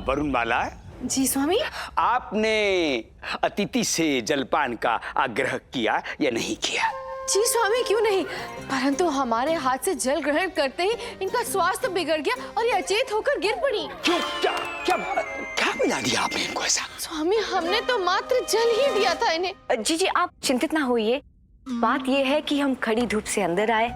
वरुणमाला। जी स्वामी। आपने अतिथि से जलपान का आग्रह किया या नहीं किया? जी स्वामी, क्यों नहीं, परंतु हमारे हाथ से जल ग्रहण करते ही इनका स्वास्थ्य बिगड़ गया और ये अचेत होकर गिर पड़ी। क्यों? क्या क्या क्या मिला दिया आपने इनको ऐसा? स्वामी, हमने तो मात्र जल ही दिया था इन्हें। जी आप चिंतित ना होइए। बात ये है कि हम खड़ी धूप से अंदर आए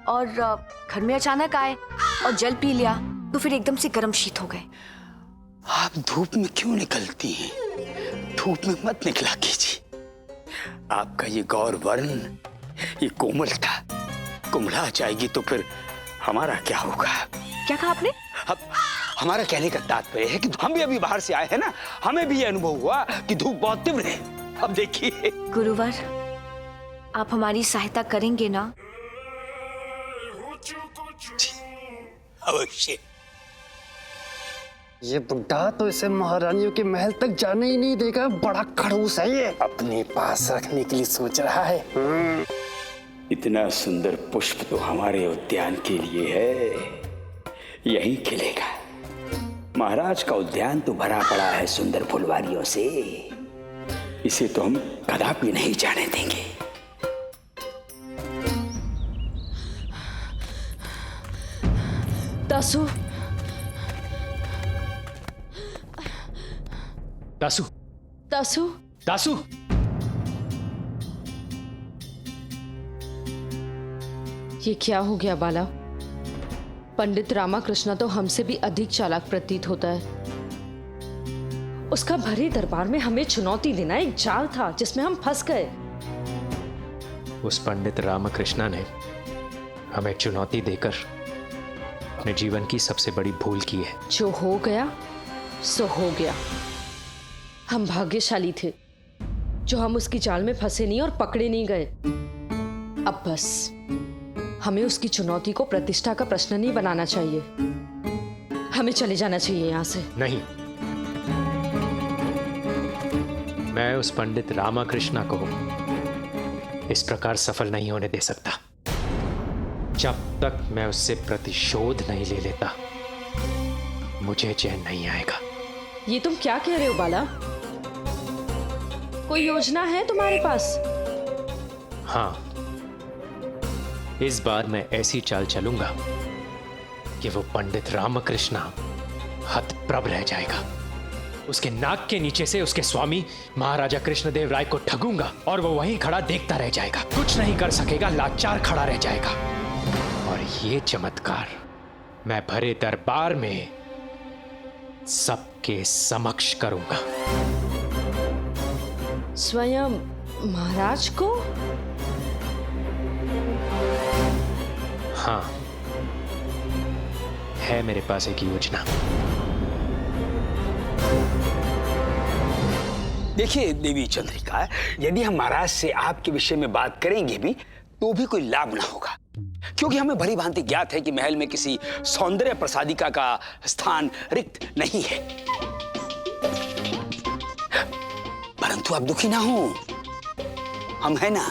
और घर में अचानक आए और जल पी लिया तो फिर एकदम से गर्म शीत हो गए। आप धूप में क्यों निकलती हैं? धूप में मत निकला कीजिए। आपका ये गौर वर्ण, ये कोमलता कुम्हला जाएगी तो फिर हमारा क्या होगा? क्या कहा आपने? हमारा कहने का तात्पर्य है कि हम भी अभी बाहर से आए हैं ना, हमें भी ये अनुभव हुआ कि धूप बहुत तीव्र है। अब देखिए। गुरुवर, आप हमारी सहायता करेंगे ना? अवश्य। ये बुड्ढा तो इसे महारानियों के महल तक जाने ही नहीं देगा। बड़ा खड़ूस है ये, अपने पास रखने के लिए सोच रहा है। इतना सुंदर पुष्प तो हमारे उद्यान के लिए है, यहीं खिलेगा। महाराज का उद्यान तो भरा पड़ा है सुंदर फुलवारियों से, इसे तो हम कदापि नहीं जाने देंगे। दासू, दासू, दासू, दासू। ये क्या हो गया बाला? पंडित रामाकृष्ण तो हमसे भी अधिक चालाक प्रतीत होता है। उसका भरे दरबार में हमें चुनौती देना एक जाल था जिसमें हम फंस गए। उस पंडित रामकृष्ण ने हमें चुनौती देकर अपने जीवन की सबसे बड़ी भूल की है। जो हो गया सो हो गया। हम भाग्यशाली थे जो हम उसकी जाल में फंसे नहीं और पकड़े नहीं गए। अब बस हमें उसकी चुनौती को प्रतिष्ठा का प्रश्न नहीं बनाना चाहिए। हमें चले जाना चाहिए यहाँ से। नहीं, मैं उस पंडित रामकृष्ण को इस प्रकार सफल नहीं होने दे सकता। जब तक मैं उससे प्रतिशोध नहीं ले लेता मुझे चैन नहीं आएगा। ये तुम क्या कह रहे हो बाला? कोई योजना है तुम्हारे पास? हाँ, इस बार मैं ऐसी चाल चलूंगा कि वो पंडित रामकृष्ण हतप्रभ रह जाएगा। उसके नाक के नीचे से उसके स्वामी महाराजा कृष्णदेव राय को ठगूंगा और वो वहीं खड़ा देखता रह जाएगा, कुछ नहीं कर सकेगा, लाचार खड़ा रह जाएगा। और ये चमत्कार मैं भरे दरबार में सबके समक्ष करूंगा। स्वयं महाराज को? हाँ, है मेरे पास एक योजना। देखिए देवी चंद्रिका, यदि हम महाराज से आपके विषय में बात करेंगे भी तो भी कोई लाभ ना होगा, क्योंकि हमें भली भांति ज्ञात है कि महल में किसी सौंदर्य प्रसादिका का स्थान रिक्त नहीं है। परंतु आप दुखी ना हो, हम है ना।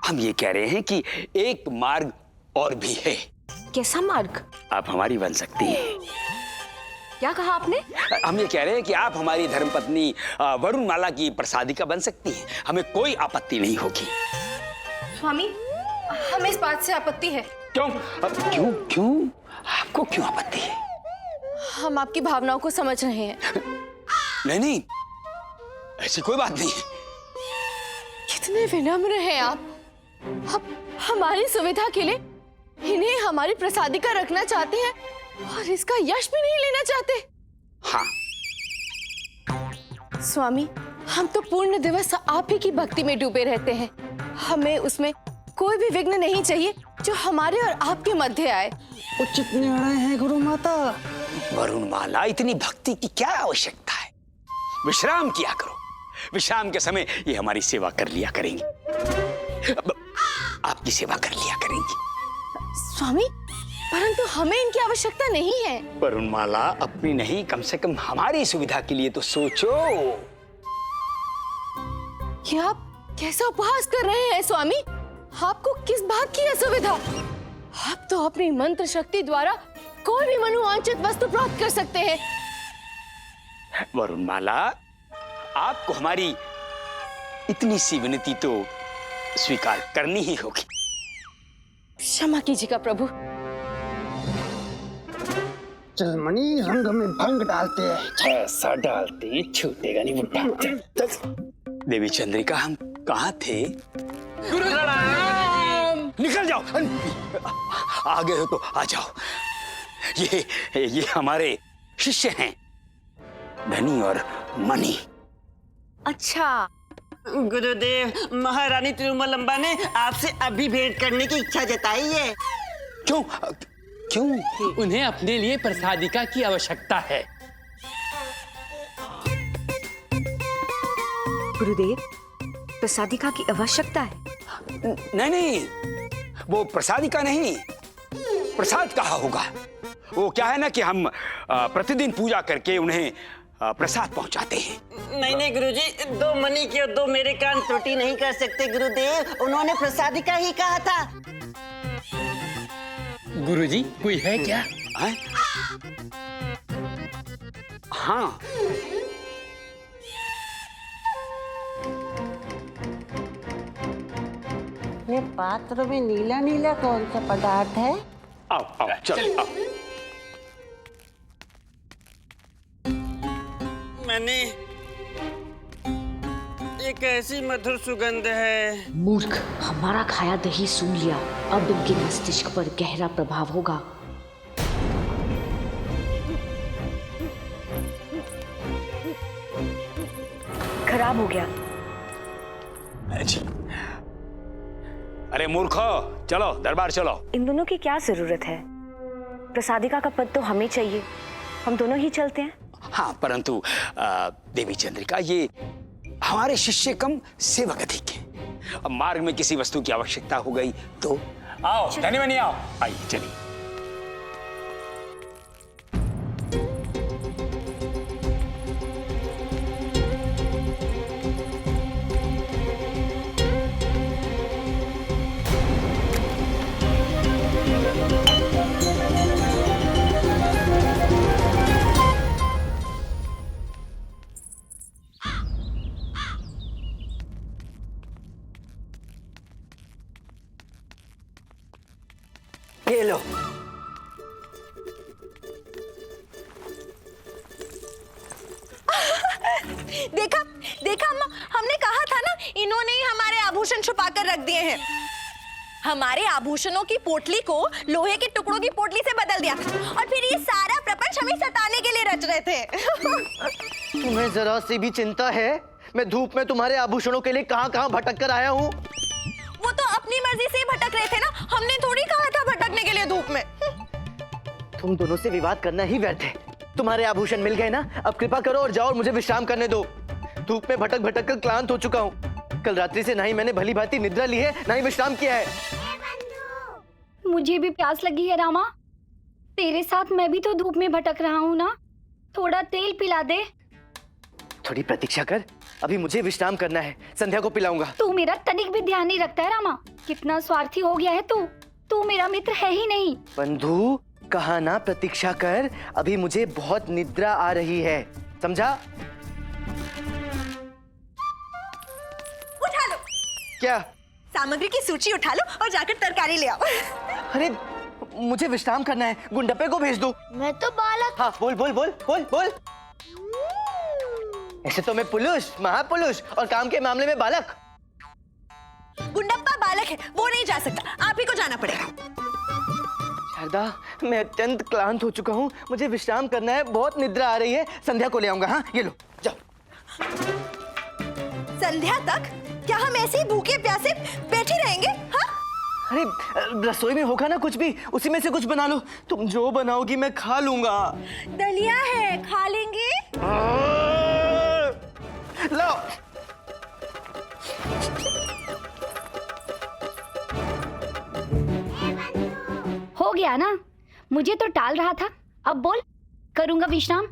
हम ये कह रहे हैं कि एक मार्ग और भी है। कैसा मार्ग? आप हमारी बन सकती हैं। क्या कहा आपने? हम ये कह रहे हैं कि आप हमारी धर्मपत्नी वरुणमाला की प्रसादिका बन सकती हैं। हमें कोई आपत्ति नहीं होगी। स्वामी, हमें इस बात से आपत्ति है। क्यों? क्यों क्यों आपको क्यों आपत्ति है? हम आपकी भावनाओं को समझ रहे हैं। नहीं नहीं, ऐसी कोई बात नहीं है। कितने विनम्र हैं आप। हमारी सुविधा के लिए इन्हें हमारी प्रसादिका रखना चाहते हैं और इसका यश भी नहीं लेना चाहते। हाँ स्वामी, हम तो पूर्ण दिवस आप ही की भक्ति में डूबे रहते हैं। हमें उसमें कोई भी विघ्न नहीं चाहिए जो हमारे और आपके मध्य आए। उचित निर्णय है गुरु माता। वरुणमाला, इतनी भक्ति की क्या आवश्यकता है? विश्राम किया करो। विश्राम के समय ये हमारी सेवा कर लिया करेंगी, आपकी सेवा कर लिया करेंगी। स्वामी, परंतु हमें इनकी आवश्यकता नहीं है। वरुणमाला, अपनी नहीं, कम से कम हमारी सुविधा के लिए तो सोचो। ये आप कैसा उपहास कर रहे हैं स्वामी? आपको किस बात की असुविधा? आप तो अपनी मंत्र शक्ति द्वारा कोई भी मनोवांछित वस्तु प्राप्त कर सकते हैं। वरुणमाला, आपको हमारी इतनी सी विनती तो स्वीकार करनी ही होगी। क्षमा कीजिएगा प्रभु। चल मणि, रंग में भंग डालते हैं, ऐसा डालते हैं छूटेगा नहीं बुढ़ा। देवी चंद्रिका, हम कहाँ थे? निकल जाओ, आ गए हो तो आ जाओ। ये हमारे शिष्य हैं, धनी और मणि। अच्छा, गुरुदेव, महारानी तिरुमलंबा ने आपसे अभी भेंट करने की इच्छा जताई है। क्यों क्यों? उन्हें अपने लिए प्रसादिका की आवश्यकता है। गुरुदेव, प्रसादिका की आवश्यकता है? नहीं, वो प्रसादिका नहीं, प्रसाद कहा होगा। वो क्या है ना कि हम प्रतिदिन पूजा करके उन्हें प्रसाद पहुंचाते हैं। नहीं गुरुजी, दो मणि की और दो मेरे कान त्रुटि नहीं कर सकते गुरुदेव। उन्होंने प्रसादिका ही कहा था। गुरुजी, कोई है क्या? हाँ, ये पात्र में नीला नीला कौन सा पदार्थ है? आओ चलो आओ। मैंने एक ऐसी मधुर सुगंध है। मूर्ख, हमारा खाया दही सूंघ लिया, अब इनके मस्तिष्क पर गहरा प्रभाव होगा। खराब हो गया। जी। अरे मूर्खो, चलो दरबार चलो। इन दोनों की क्या जरूरत है? प्रसादिका का पद तो हमें चाहिए, हम दोनों ही चलते हैं। हाँ, परंतु देवी चंद्रिका, ये हमारे शिष्य कम सेवक अधिक है। अब मार्ग में किसी वस्तु की आवश्यकता हो गई तो आओ धनी मनी, आओ, आइए चलिए। ये लो। देखा देखा, हमने कहा था ना, इन्होंने ही हमारे आभूषण छुपा कर रख दिए हैं। हमारे आभूषणों की पोटली को लोहे के टुकड़ों की पोटली से बदल दिया और फिर ये सारा प्रपंच हमें सताने के लिए रच रहे थे। तुम्हें जरा सी भी चिंता है? मैं धूप में तुम्हारे आभूषणों के लिए कहां-कहां भटक कर आया हूँ। वो तो अपनी मर्जी से भटक रहे थे ना, हमने थोड़ी कहा था भटकने के लिए धूप में। तुम दोनों से विवाद करना ही व्यर्थ है। तुम्हारे आभूषण मिल गए ना, अब कृपा करो और जाओ और मुझे विश्राम करने दो। धूप में भटक भटक कर क्लांत हो चुका हूँ। कल रात्रि से ना ही मैंने भली भांति निद्रा ली है, ना ही विश्राम किया है। मुझे भी प्यास लगी है रामा। तेरे साथ मैं भी तो धूप में भटक रहा हूँ ना, थोड़ा तेल पिला दे। थोड़ी प्रतीक्षा कर, अभी मुझे विश्राम करना है, संध्या को पिलाऊंगा। तू मेरा तनिक भी ध्यान नहीं रखता है रामा। कितना स्वार्थी हो गया है तू। तू मेरा मित्र है ही नहीं। बंधु, कहा ना प्रतीक्षा कर, अभी मुझे बहुत निद्रा आ रही है, समझा? उठा लो, क्या? सामग्री की सूची उठा लो और जाकर तरकारी ले आओ। अरे मुझे विश्राम करना है, गुंडप्पे को भेज दो। मैं तो बालक। हाँ, बोल बोल बोल बोल बोल। ऐसे तो मैं पुरुष, महापुरुष, और काम के मामले में बालक। गुंडप्पा बालक है, वो नहीं जा सकता, आप ही को जाना पड़ेगा। शारदा, मैं अत्यंत क्लांत हो चुका हूँ, मुझे विश्राम करना है, बहुत निद्रा आ रही है। संध्या को ले आऊंगा। हाँ, ये लो, जाओ। संध्या तक क्या हम ऐसे ही भूखे प्यासे बैठे रहेंगे? हाँ? अरे रसोई में होगा ना कुछ भी, उसी में से कुछ बना लो। तुम जो बनाओगी मैं खा लूंगा। दलिया है, खा लेंगे। लो। हो गया ना, मुझे तो टाल रहा था। अब बोल, करूंगा विश्राम।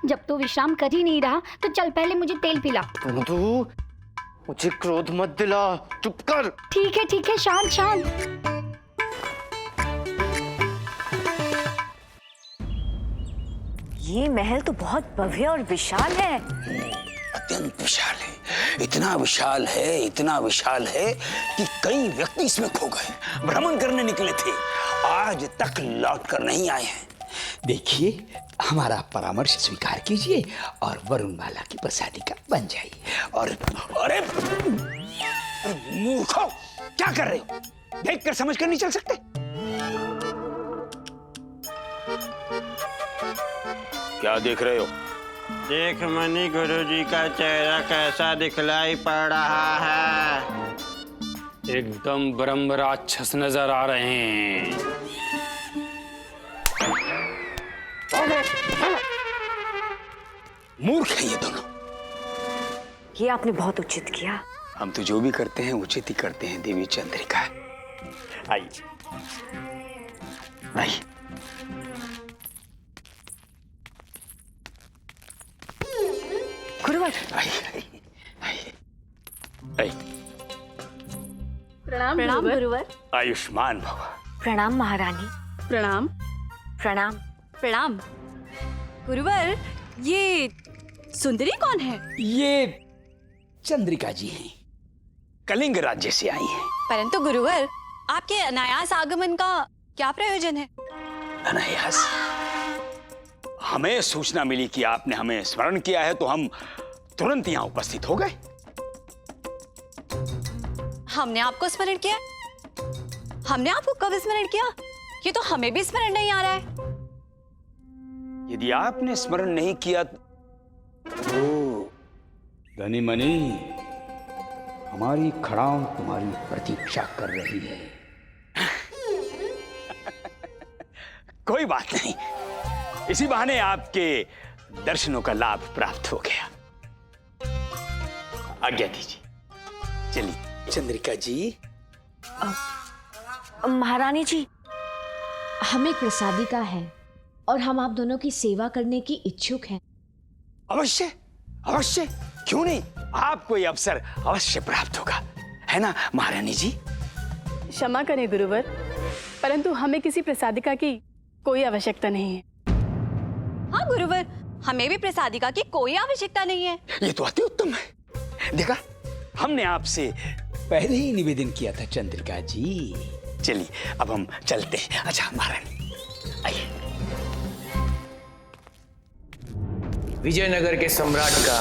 जब तू विश्राम कर ही नहीं रहा तो चल पहले मुझे तेल पिला। बंधु, मुझे क्रोध मत दिला, चुप कर। ठीक है, शांत शांत। ये महल तो बहुत भव्य और विशाल है। अत्यंत विशाल है, इतना विशाल है, इतना विशाल है कि कई व्यक्ति इसमें खो गए, भ्रमण करने निकले थे, आज तक लौट कर नहीं आए हैं। देखिए, हमारा परामर्श स्वीकार कीजिए और वरुणमाला की प्रसादिका बन जाइए। और अरे मूर्खों, क्या कर रहे हो? देखकर समझ कर नहीं चल सकते? क्या देख रहे हो? देख मनी गुरुजी का चेहरा कैसा दिखलाई पड़ रहा है। एकदम ब्रह्म राक्षस नजर आ रहे हैं। मूर्ख है ये दोनों। ये आपने बहुत उचित किया। हम तो जो भी करते हैं उचित ही करते हैं देवी चंद्रिका। आइए आइए। गुरुवर, प्रणाम गुरुवर। आयुष्मान भव। प्रणाम महारानी। प्रणाम प्रणाम। प्रणाम। गुरुवर, ये सुंदरी कौन है? ये चंद्रिका जी हैं, कलिंग राज्य से आई हैं। परंतु गुरुवर, आपके अनायास आगमन का क्या प्रयोजन है? अनायास? हमें सूचना मिली कि आपने हमें स्मरण किया है, तो हम तुरंत यहाँ उपस्थित हो गए। हमने आपको स्मरण किया? हमने आपको कब स्मरण किया? ये तो हमें भी स्मरण नहीं आ रहा है। यदि आपने स्मरण नहीं किया तो धनी मनी, हमारी खड़ाउं तुम्हारी प्रतीक्षा कर रही है। कोई बात नहीं, इसी बहाने आपके दर्शनों का लाभ प्राप्त हो गया। आज्ञा दीजिए, चलिए। चंद्रिका जी। महारानी जी, हमें प्रसादिका है और हम आप दोनों की सेवा करने की इच्छुक हैं। अवश्य अवश्य, क्यों नहीं, आपको यह अवसर अवश्य प्राप्त होगा, है ना महारानी जी? क्षमा करें गुरुवर, परंतु हमें किसी प्रसादिका की कोई आवश्यकता नहीं है। हाँ गुरुवर, हमें भी प्रसादिका की कोई आवश्यकता नहीं है। ये तो अति उत्तम है। देखा, हमने आपसे पहले ही निवेदन किया था चंद्रिका जी। चलिए अब हम चलते हैं। अच्छा महारानी, आइए। विजयनगर के सम्राट का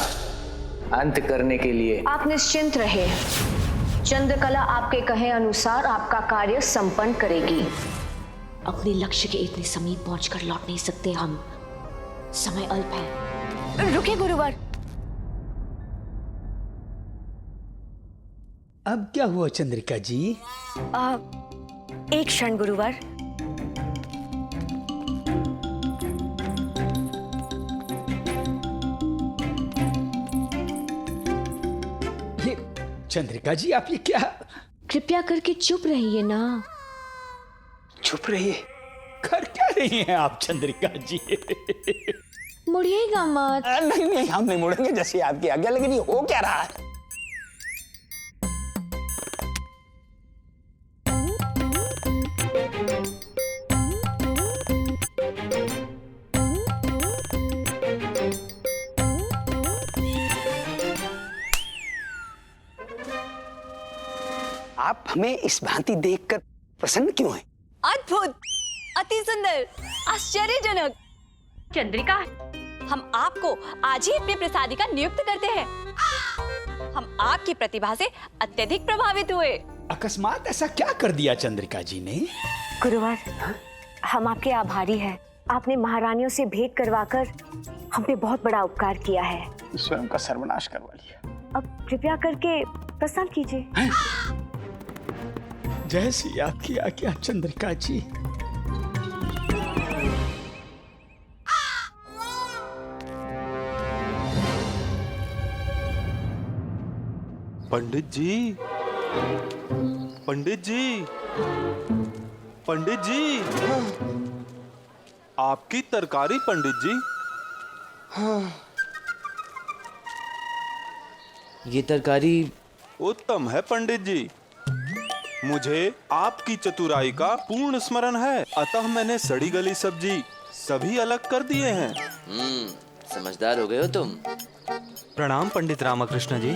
अंत करने के लिए आप निश्चिंत रहे। चंद्रकला आपके कहे अनुसार आपका कार्य संपन्न करेगी। अपने लक्ष्य के इतने समीप पहुंचकर लौट नहीं सकते हम, समय अल्प है। रुकिए गुरुवर। अब क्या हुआ चंद्रिका जी? एक क्षण गुरुवर। ये चंद्रिका जी, आप ये क्या? कृपया करके चुप रहिए ना। चुप रहिए? कर क्या रही हैं आप चंद्रिका जी? मुड़िएगा मत। नहीं नहीं, हम नहीं मुड़ेंगे, जैसे आपकी आज्ञा। लेकिन ये हो क्या रहा है? आप हमें इस भांति देखकर प्रसन्न क्यों हैं? अद्भुत, अति सुंदर, आश्चर्यजनक। चंद्रिका, हम आपको आज ही अपने प्रसादिका नियुक्त करते हैं। हम आपकी प्रतिभा से अत्यधिक प्रभावित हुए। अकस्मात ऐसा क्या कर दिया चंद्रिका जी ने? गुरुवर, हम आपके आभारी हैं। आपने महारानियों से भेंट करवाकर हम पे बहुत बड़ा उपकार किया है। स्वयं का सर्वनाश करवा लिया। अब कृपया करके प्रस्थान कीजिए। जैसी आपकी आज्ञा चंद्रिका जी। पंडित जी, पंडित जी, पंडित जी, आपकी तरकारी पंडित जी। ये तरकारी उत्तम है पंडित जी। मुझे आपकी चतुराई का पूर्ण स्मरण है, अतः मैंने सड़ी गली सब्जी सभी अलग कर दिए हैं। समझदार हो गए हो तुम। प्रणाम पंडित रामकृष्ण जी।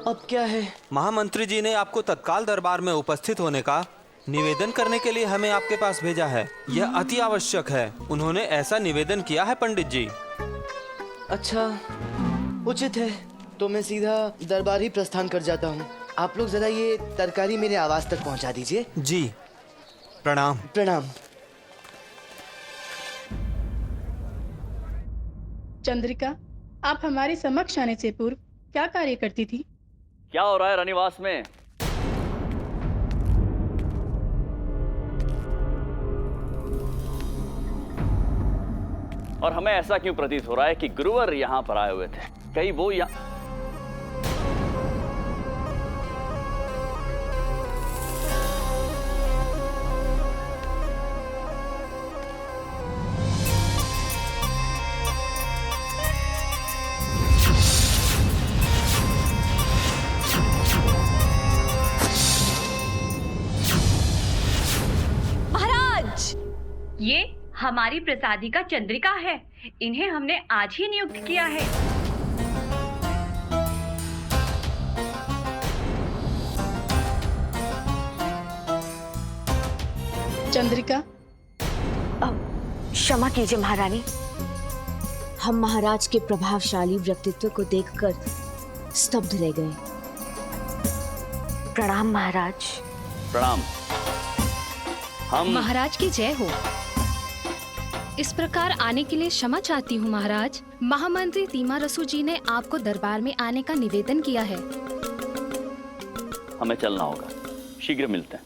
अब क्या है? महामंत्री जी ने आपको तत्काल दरबार में उपस्थित होने का निवेदन करने के लिए हमें आपके पास भेजा है। यह अति आवश्यक है। उन्होंने ऐसा निवेदन किया है पंडित जी। अच्छा, उचित है। तो मैं सीधा दरबार ही प्रस्थान कर जाता हूँ। आप लोग जरा ये तरकारी मेरे आवाज तक पहुँचा दीजिए। जी, प्रणाम। प्रणाम। चंद्रिका, आप हमारे समक्ष आने से पूर्व क्या कार्य करती थी? क्या हो रहा है रानीवास में? और हमें ऐसा क्यों प्रतीत हो रहा है कि गुरुवर यहाँ पर आए हुए थे? कहीं वो यहाँ... ये हमारी प्रसादिका चंद्रिका है। इन्हें हमने आज ही नियुक्त किया है। चंद्रिका, क्षमा कीजिए महारानी, हम महाराज के प्रभावशाली व्यक्तित्व को देखकर स्तब्ध रह गए। प्रणाम महाराज। प्रणाम। हम महाराज की जय हो। इस प्रकार आने के लिए क्षमा चाहती हूँ महाराज। महामंत्री तीमारसु जी ने आपको दरबार में आने का निवेदन किया है। हमें चलना होगा, शीघ्र मिलते हैं।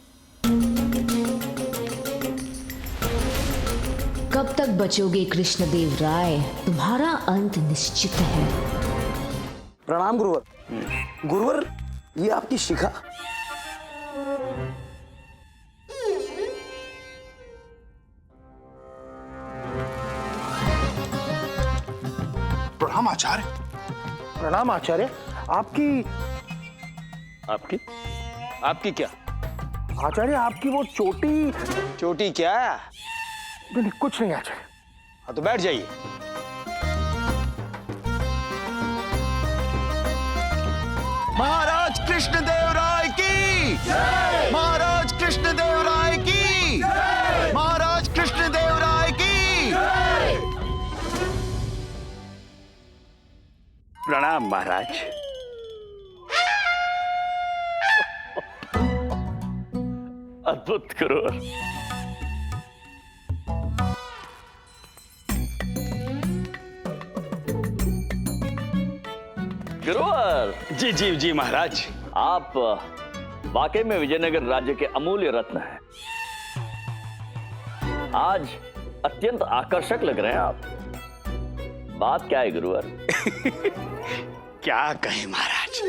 कब तक बचोगे कृष्णदेव राय? तुम्हारा अंत निश्चित है। प्रणाम गुरुवर। गुरुवर, ये आपकी शिखा। प्रणाम आचार्य। प्रणाम आचार्य। आपकी क्या आचार्य? आपकी वो चोटी। चोटी क्या? नहीं, कुछ नहीं आचार्य। हाँ तो बैठ जाइए। महाराज कृष्णदेव राय की जय! महाराज कृष्णदेव राय की जय! महाराज कृष्णदेव राय की जय! प्रणाम महाराज। अद्भुत गुरुवर। गुरुवर। जी जी जी महाराज। आप वाकई में विजयनगर राज्य के अमूल्य रत्न हैं। आज अत्यंत आकर्षक लग रहे हैं आप। बात क्या है गुरुवर? क्या कहें महाराज,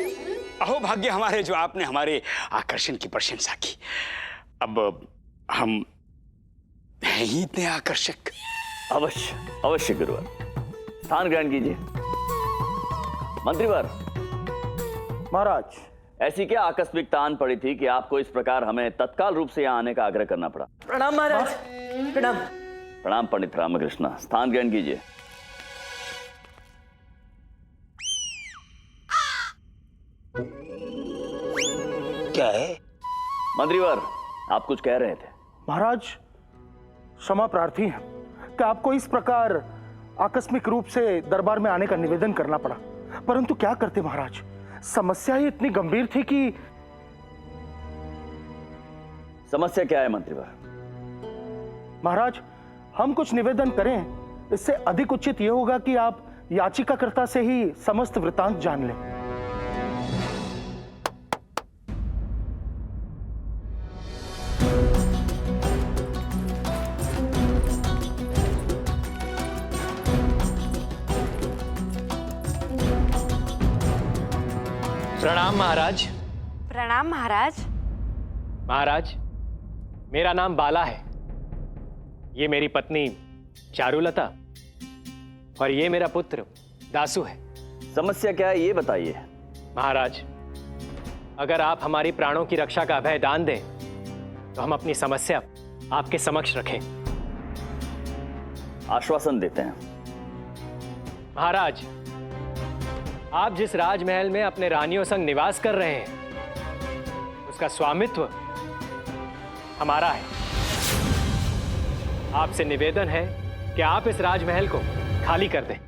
अहो भाग्य हमारे जो आपने हमारे आकर्षण की प्रशंसा की। अब हम हैं ही इतने आकर्षक। अवश्य अवश्य गुरुवर, स्थान ग्रहण कीजिए। मंत्रीवर। महाराज, ऐसी क्या आकस्मिक तान पड़ी थी कि आपको इस प्रकार हमें तत्काल रूप से यहाँ आने का आग्रह करना पड़ा? प्रणाम महाराज। प्रणाम। प्रणाम पंडित रामकृष्ण, स्थान ग्रहण कीजिए। क्या है? मंत्रीवर, आप कुछ कह रहे थे। महाराज, क्षमा प्रार्थी हैं कि आपको इस प्रकार आकस्मिक रूप से दरबार में आने का निवेदन करना पड़ा, परंतु क्या करते महाराज, समस्या ही इतनी गंभीर थी कि। समस्या क्या है मंत्रीवर? महाराज, हम कुछ निवेदन करें, इससे अधिक उचित यह होगा कि आप याचिकाकर्ता से ही समस्त वृतांत जान लें। प्रणाम महाराज। प्रणाम महाराज। महाराज, मेरा नाम बाला है। ये मेरी पत्नी चारुलता और ये मेरा पुत्र दासु है। समस्या क्या है ये बताइए। महाराज, अगर आप हमारी प्राणों की रक्षा का अभय दान दें तो हम अपनी समस्या आपके समक्ष रखें। आश्वासन देते हैं। महाराज, आप जिस राजमहल में अपने रानियों संग निवास कर रहे हैं उसका स्वामित्व हमारा है। आपसे निवेदन है कि आप इस राजमहल को खाली कर दें।